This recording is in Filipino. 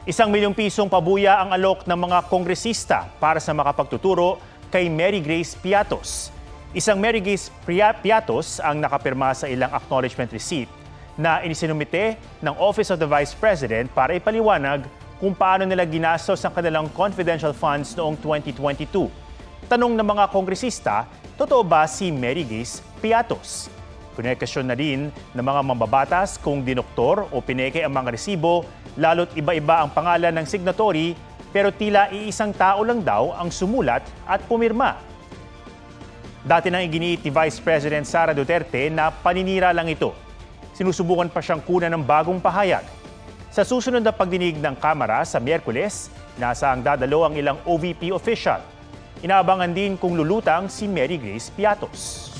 ₱1 milyong pabuya ang alok ng mga kongresista para sa makapagtuturo kay Mary Grace Piatos. Isang Mary Grace Piatos ang nakapirma sa ilang acknowledgement receipt na inisinumite ng Office of the Vice President para ipaliwanag kung paano nila ginastos ang kanilang confidential funds noong 2022. Tanong ng mga kongresista, totoo ba si Mary Grace Piatos? Kunekasyon na rin ng mga mambabatas kung dinoktor o pineke ang mga resibo, lalo't iba-iba ang pangalan ng signatory pero tila iisang tao lang daw ang sumulat at pumirma. Dati nang iginiit ni Vice President Sara Duterte na paninira lang ito. Sinusubukan pa siyang kunan ng bagong pahayag. Sa susunod na pagdinig ng Kamara sa Miyerkules, inaasahang dadalo ang ilang OVP official. Inaabangan din kung lulutang si Mary Grace Piatos.